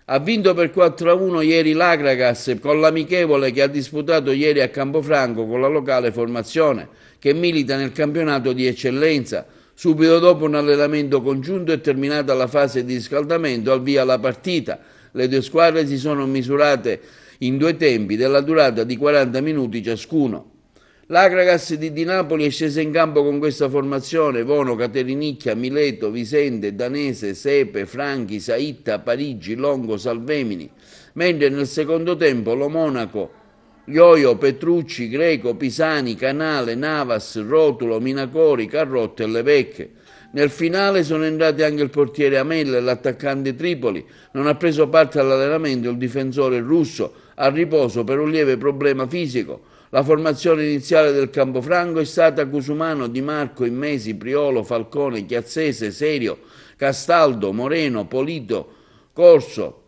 Ha vinto per 4-1 ieri l'Agragas con l'amichevole che ha disputato ieri a Campofranco con la locale formazione, che milita nel campionato di eccellenza. Subito dopo un allenamento congiunto è terminata la fase di riscaldamento, al via la partita. Le due squadre si sono misurate in due tempi della durata di 40 minuti ciascuno. L'Agragas di Napoli è scesa in campo con questa formazione: Vono, Caterinicchia, Mileto, Visente, Danese, Sepe, Franchi, Saitta, Parigi, Longo, Salvemini, mentre nel secondo tempo lo Monaco, Ioio, Petrucci, Greco, Pisani, Canale, Navas, Rotulo, Minacori, Carrotte e Levecche. Nel finale sono entrati anche il portiere Amella e l'attaccante Tripoli. Non ha preso parte all'allenamento il difensore russo, a riposo per un lieve problema fisico. La formazione iniziale del Campofranco è stata Cusumano, Di Marco, Immesi, Priolo, Falcone, Chiazzese, Serio, Castaldo, Moreno, Polito, Corso.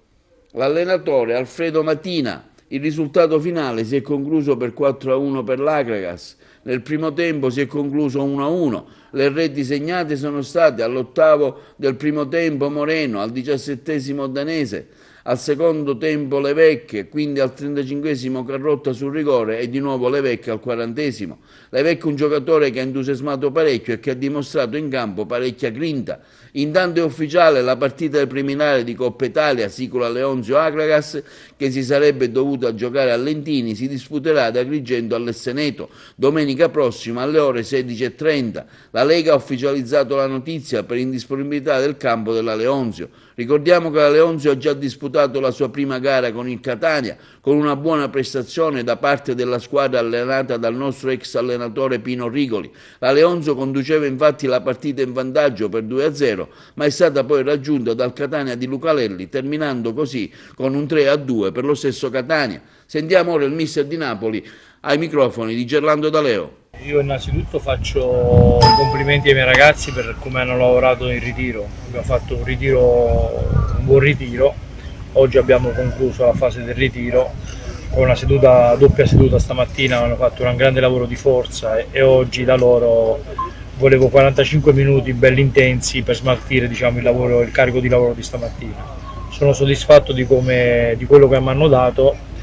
L'allenatore Alfredo Matina. Il risultato finale si è concluso per 4-1 per l'Agragas. Nel primo tempo si è concluso 1-1. Le reti segnate sono state all'8° del primo tempo Moreno, al 17° Danese, al secondo tempo Levecche, quindi al 35° Carrotta sul rigore e di nuovo Levecche al 40°. Levecche è un giocatore che ha entusiasmato parecchio e che ha dimostrato in campo parecchia grinta. Intanto è ufficiale la partita preliminare di Coppa Italia Sicula Leonzio Agragas, che si sarebbe dovuta giocare a Lentini, si disputerà ad Agrigento all'Esseneto domenica prossima alle ore 16:30. La Lega ha ufficializzato la notizia per indisponibilità del campo della Leonzio. Ricordiamo che la Leonzio ha già disputato la sua prima gara con il Catania, con una buona prestazione da parte della squadra allenata dal nostro ex allenatore Pino Rigoli. La Leonzio conduceva infatti la partita in vantaggio per 2-0, ma è stata poi raggiunta dal Catania di Lucalelli, terminando così con un 3-2 per lo stesso Catania. Sentiamo ora il mister di Napoli ai microfoni di Gerlando D'Aleo. Io innanzitutto faccio i complimenti ai miei ragazzi per come hanno lavorato in ritiro. Abbiamo fatto un buon ritiro. Oggi abbiamo concluso la fase del ritiro con una doppia seduta stamattina. Hanno fatto un grande lavoro di forza e oggi da loro volevo 45 minuti belli intensi per smaltire, diciamo, il carico di lavoro di stamattina. Sono soddisfatto di quello che mi hanno dato.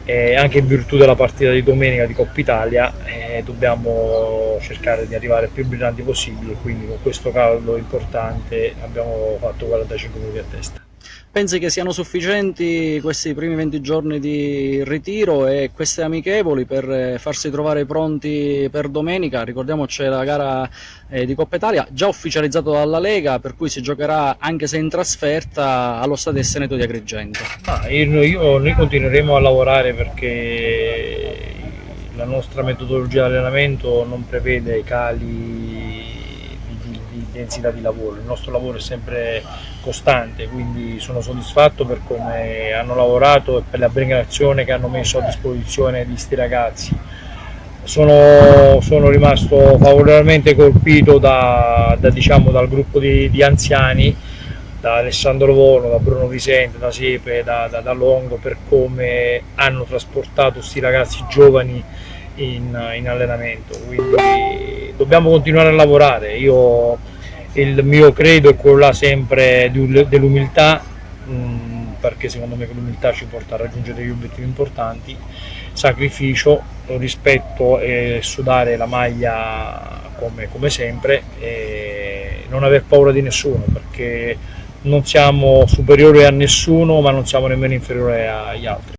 Anche in virtù della partita di domenica di Coppa Italia dobbiamo cercare di arrivare il più brillanti possibile, quindi con questo caldo importante abbiamo fatto 45 minuti a testa. Pensi che siano sufficienti questi primi 20 giorni di ritiro e queste amichevoli per farsi trovare pronti per domenica? Ricordiamo c'è la gara di Coppa Italia già ufficializzato dalla Lega, per cui si giocherà anche se in trasferta allo stadio Esseneto di Agrigento. Noi continueremo a lavorare perché la nostra metodologia di allenamento non prevede cali di densità di lavoro. Il nostro lavoro è sempre costante, quindi sono soddisfatto per come hanno lavorato e per l'abbreviazione che hanno messo a disposizione di sti ragazzi. Sono rimasto favorevolmente colpito dal gruppo di anziani, da Alessandro Vono, da Bruno Visente, da Sepe, da Longo, per come hanno trasportato questi ragazzi giovani in allenamento. Quindi dobbiamo continuare a lavorare. Il mio credo è quello là sempre dell'umiltà, perché secondo me l'umiltà ci porta a raggiungere degli obiettivi importanti, sacrificio, rispetto e sudare la maglia come sempre, e non aver paura di nessuno, perché non siamo superiori a nessuno ma non siamo nemmeno inferiori agli altri.